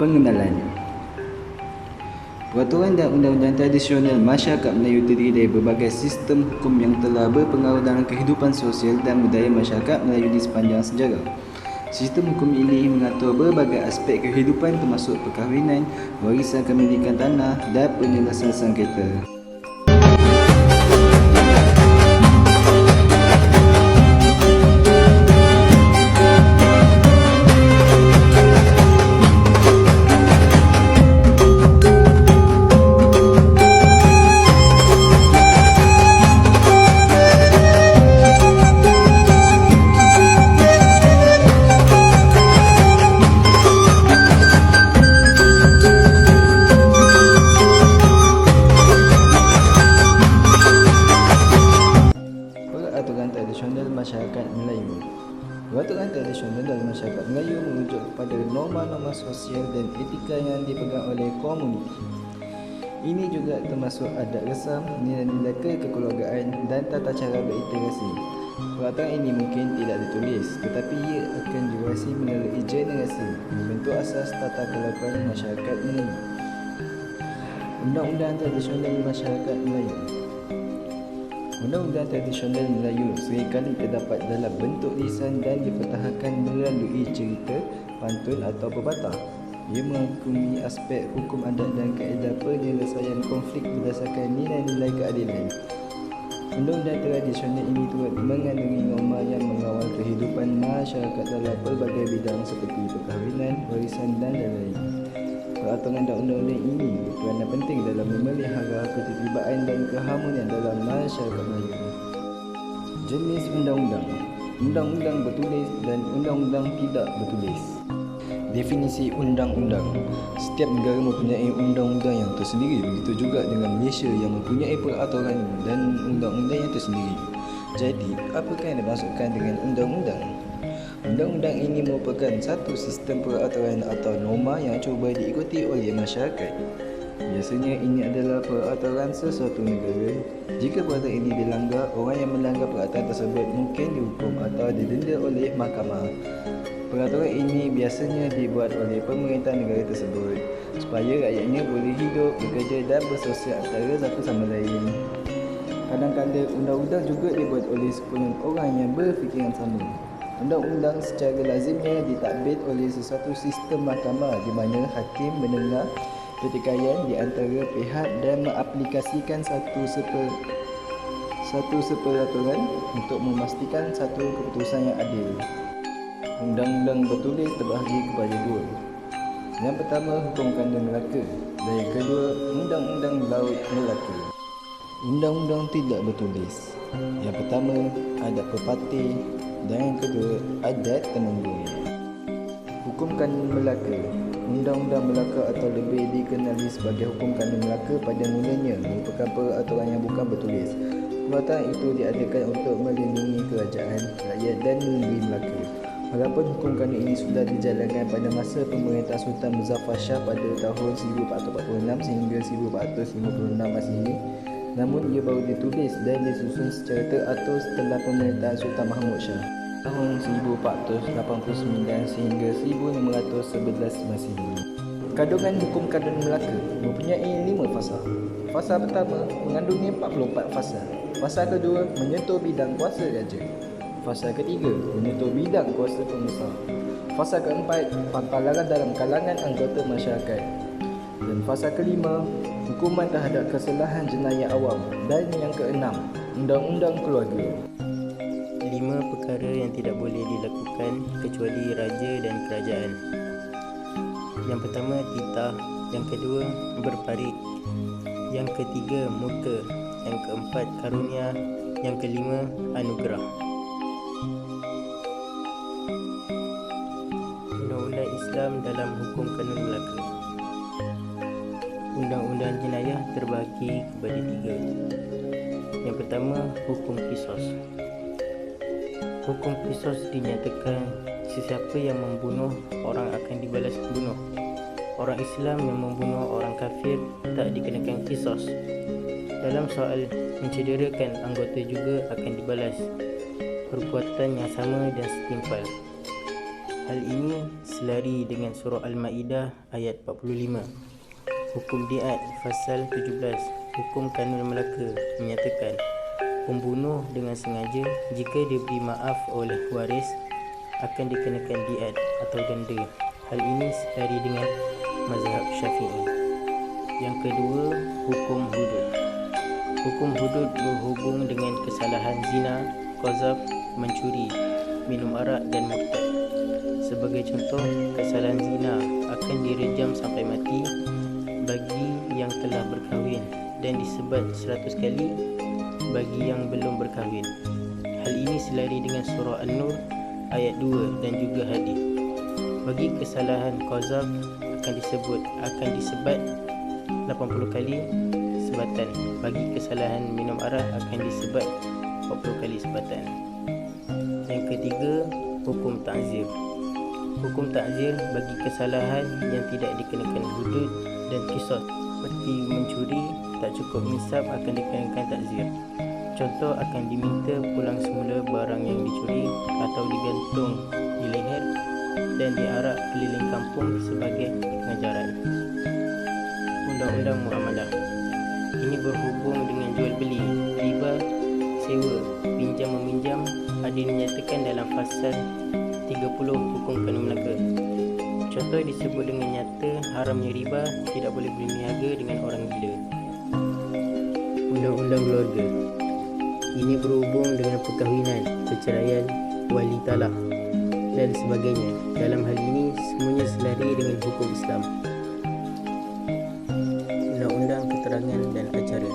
Pengenalan. Peraturan dan undang-undang tradisional masyarakat Melayu terdiri dari berbagai sistem hukum yang telah berpengaruh dalam kehidupan sosial dan budaya masyarakat Melayu di sepanjang sejarah. Sistem hukum ini mengatur berbagai aspek kehidupan termasuk perkahwinan, warisan kepemilikan tanah dan penyelesaian sengketa. Peraturan tradisional masyarakat Melayu. Peraturan tradisional dalam masyarakat Melayu merujuk kepada norma-norma sosial dan etika yang dipegang oleh komuniti. Ini juga termasuk adat resam, nilai-nilai kekeluargaan dan tata cara berinteraksi. Peraturan ini mungkin tidak ditulis, tetapi ia akan diwariskan melalui generasi, membentuk asas tata kelakuan masyarakat Melayu. Undang-undang tradisional masyarakat Melayu. Undang-undang tradisional Melayu seringkali terdapat dalam bentuk lisan dan dipertahankan melalui cerita, pantun atau pepatah. Ia merangkumi aspek hukum adat dan kaedah penyelesaian konflik berdasarkan nilai-nilai keadilan. Undang-undang tradisional ini turut mengandungi norma yang mengawal kehidupan masyarakat dalam pelbagai bidang seperti perkahwinan, warisan dan lain-lain. Peraturan dan undang-undang ini berperanan penting dalam memelihara ketertibaan dan keharmonian dalam masyarakat Melayu. Jenis undang-undang. Undang-undang bertulis dan undang-undang tidak bertulis. Definisi undang-undang. Setiap negara mempunyai undang-undang yang tersendiri, begitu juga dengan Malaysia yang mempunyai peraturan dan undang-undang yang tersendiri. Jadi, apakah yang dimaksudkan dengan undang-undang? Undang-undang ini merupakan satu sistem peraturan atau norma yang cuba diikuti oleh masyarakat. Biasanya ini adalah peraturan sesuatu negara. Jika peraturan ini dilanggar, orang yang melanggar peraturan tersebut mungkin dihukum atau didenda oleh mahkamah. Peraturan ini biasanya dibuat oleh pemerintah negara tersebut supaya rakyatnya boleh hidup, bekerja dan bersosial antara satu sama lain. Kadang-kadang undang-undang juga dibuat oleh sekumpulan orang yang berfikiran sama. Undang-undang secara lazimnya ditadbir oleh sesuatu sistem mahkamah di mana hakim mendengar pertikaian di antara pihak dan mengaplikasikan satu seperaturan untuk memastikan satu keputusan yang adil. Undang-undang bertulis terbahagi kepada dua. Yang pertama, Hukum Kandang Melaka, dan yang kedua, Undang-Undang Laut Melaka. Undang-undang tidak bertulis. Yang pertama, Adat Pepatih, dan yang kedua, Adat Temenggung. Hukum Kandang Melaka. Undang-Undang Melaka atau lebih dikenali sebagai Hukum Kandang Melaka pada mulanya merupakan peraturan yang bukan bertulis. Peraturan itu diadakan untuk melindungi kerajaan, rakyat dan negeri Melaka. Walaupun hukum kandang ini sudah dijalankan pada masa pemerintah Sultan Muzaffar Shah pada tahun 1446 sehingga 1456 Masihi, namun ia baru ditulis dan disusun secara teratur setelah pemerintahan Sultan Mahmud Shah tahun 1489 sehingga 1611 Masihi. Kandungan Hukum Kandang Melaka mempunyai 5 fasa. Fasa pertama mengandungi 44 fasa. Fasa kedua menyentuh bidang kuasa raja. Fasa ketiga menyentuh bidang kuasa pengusaha. Fasa keempat paparan dalam kalangan anggota masyarakat. Dan fasa kelima hukuman terhadap kesalahan jenayah awam. Dan yang keenam undang-undang keluarga. 5 perkara yang tidak boleh dilakukan kecuali raja dan kerajaan. Yang pertama titah, yang kedua berparit, yang ketiga murka, yang keempat karunia, yang kelima anugerah. Undang-undang Islam dalam Hukum Kandang Melaka. Undang-undang jenayah terbahagi kepada 3. Yang pertama, hukum qisas. Hukum qisas dinyatakan sesiapa yang membunuh orang akan dibalas bunuh. Orang Islam yang membunuh orang kafir tak dikenakan qisas. Dalam soal mencederakan anggota juga akan dibalas perbuatan yang sama dan setimpal. Hal ini selari dengan surah Al-Ma'idah ayat 45. Hukum Diat Fasal 17. Hukum Kanun Melaka menyatakan pembunuh dengan sengaja jika diberi maaf oleh waris akan dikenakan diat atau denda. Hal ini selari dengan mazhab Syafi'i. Yang kedua, hukum hudud. Hukum hudud berhubung dengan kesalahan zina, qazaf, mencuri, minum arak dan murtad. Sebagai contoh, kesalahan zina akan direjam sampai mati bagi yang telah berkahwin dan disebat 100 kali bagi yang belum berkahwin. Hal ini selari dengan surah An-Nur ayat 2 dan juga hadis. Bagi kesalahan qazaf akan disebat 80 kali sebatan. Bagi kesalahan minum arak akan disebat 40 kali sebatan. Yang ketiga, hukum ta'zir. Hukum ta'zir bagi kesalahan yang tidak dikenakan hudud dan qisas seperti mencuri tak cukup nisab akan dikenakan ta'zir. Contoh, akan diminta pulang semula barang yang dicuri atau digantung di leher dan diarak keliling kampung sebagai pengajaran. Undang-undang Muamalah. Ini berhubung dengan jual beli, riba, sewa, pinjam meminjam ada dinyatakan dalam fasal 30 Hukum Kanun Melaka. Contoh disebut dengan nyata haramnya riba, tidak boleh berniaga dengan orang gila. Undang-undang Keluarga. Ini berhubung dengan perkahwinan, perceraian, wali talak dan sebagainya. Dalam hal ini semuanya selari dengan hukum Islam. Undang-undang Keterangan dan Acara.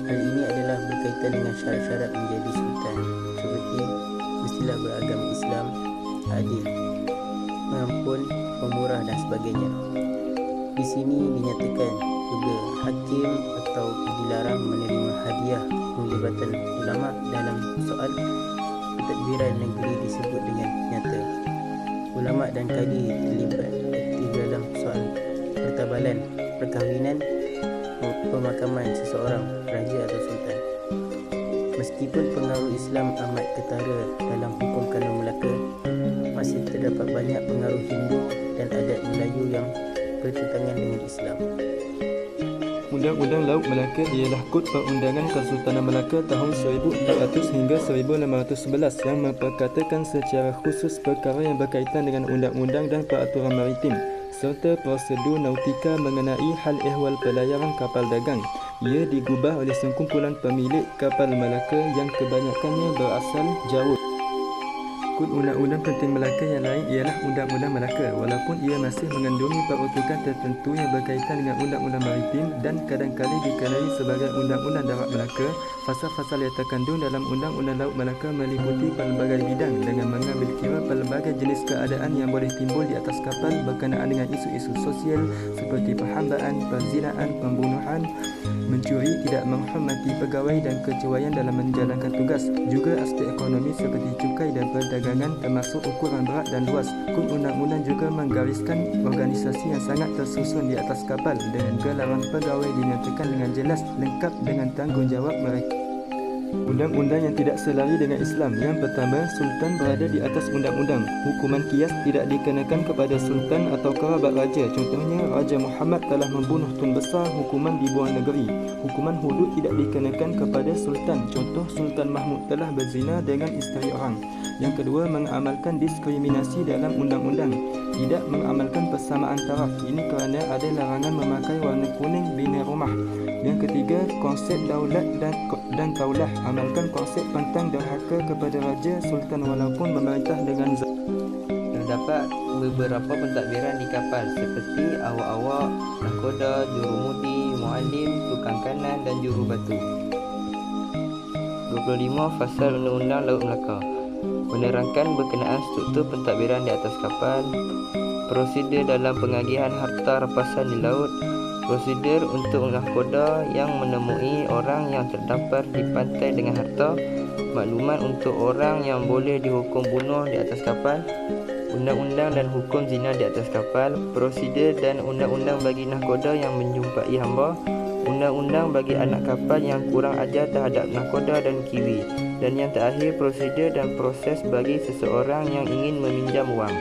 Hal ini adalah berkaitan dengan syarat-syarat menjadi sultan, seperti mestilah beragama Islam, adil, pengampun, pemurah dan sebagainya. Di sini dinyatakan juga hakim atau dilarang menerima hadiah penglibatan ulama dalam soal pentadbiran negeri disebut dengan nyata. Ulama dan kadi terlibat aktif dalam soal pertabalan, perkahwinan, pemakaman seseorang, raja atau sultan. Meskipun pengaruh Islam amat ketara dalam hukum kanun Melaka, masih terdapat banyak pengaruh Hindu dan adat Melayu yang bertentangan dengan Islam. Undang-Undang Laut Melaka ialah kod perundangan Kesultanan Melaka tahun 1400 hingga 1511 yang memperkatakan secara khusus perkara yang berkaitan dengan undang-undang dan peraturan maritim serta prosedur nautika mengenai hal ehwal pelayaran kapal dagang. Ia digubah oleh sekumpulan pemilik kapal Melaka yang kebanyakannya berasal Jawa. Kod undang-undang penting Melaka yang lain ialah Undang-Undang Melaka, walaupun ia masih mengandungi peruntukan tertentu yang berkaitan dengan undang-undang maritim dan kadang-kali dikenali sebagai Undang-Undang Darat Melaka. Fasal-fasal yang terkandung dalam Undang-Undang Laut Melaka meliputi pelbagai bidang dengan mengambil kira pelbagai jenis keadaan yang boleh timbul di atas kapal berkenaan dengan isu-isu sosial seperti perhambaan, perzinaan, pembunuhan, mencuri, tidak menghormati pegawai dan kecuaian dalam menjalankan tugas. Juga aspek ekonomi seperti cukai dan perdagangan termasuk ukuran berat dan luas. Kod undang-undang juga menggariskan organisasi yang sangat tersusun di atas kapal dengan gelaran pegawai dinyatakan dengan jelas lengkap dengan tanggungjawab mereka. Undang-undang yang tidak selari dengan Islam. Yang pertama, sultan berada di atas undang-undang. Hukuman kias tidak dikenakan kepada sultan atau kerabat raja. Contohnya, Raja Muhammad telah membunuh tun besar, hukuman dibuang negeri. Hukuman hudud tidak dikenakan kepada sultan. Contoh, Sultan Mahmud telah berzina dengan isteri orang. Yang kedua, mengamalkan diskriminasi dalam undang-undang. Tidak mengamalkan persamaan taraf. Ini kerana ada larangan memakai warna kuning bina rumah. Yang ketiga, konsep daulat dan taulah. Amalkan konsep pantang derhaka kepada raja, sultan walaupun memerintah dengan Terdapat beberapa pentadbiran di kapal seperti awak-awak, nahkoda, jurumudi, muallim, tukang kanan dan jurubatu. 25 Fasal Undang-Undang Laut Melaka menerangkan berkenaan struktur pentadbiran di atas kapal, prosedur dalam pengagihan harta rampasan di laut, prosedur untuk nahkoda yang menemui orang yang terdampar di pantai dengan harta, maklumat untuk orang yang boleh dihukum bunuh di atas kapal, undang-undang dan hukum zina di atas kapal, prosedur dan undang-undang bagi nahkoda yang menjumpai hamba, undang-undang bagi anak kapal yang kurang ajar terhadap nahkoda dan kiwi, Dan yang terakhir, prosedur dan proses bagi seseorang yang ingin meminjam wang.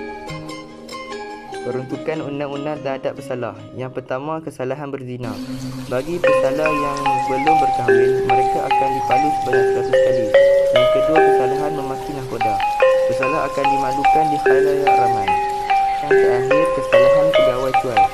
Peruntukan undang-undang terhadap pesalah. Yang pertama, kesalahan berzina. Bagi pesalah yang belum berkahwin, mereka akan dipalu sebanyak 100 kali. Yang kedua, kesalahan memaki nahkoda. Pesalah akan dimalukan di khalayak ramai. Yang terakhir, kesalahan pegawai cuai.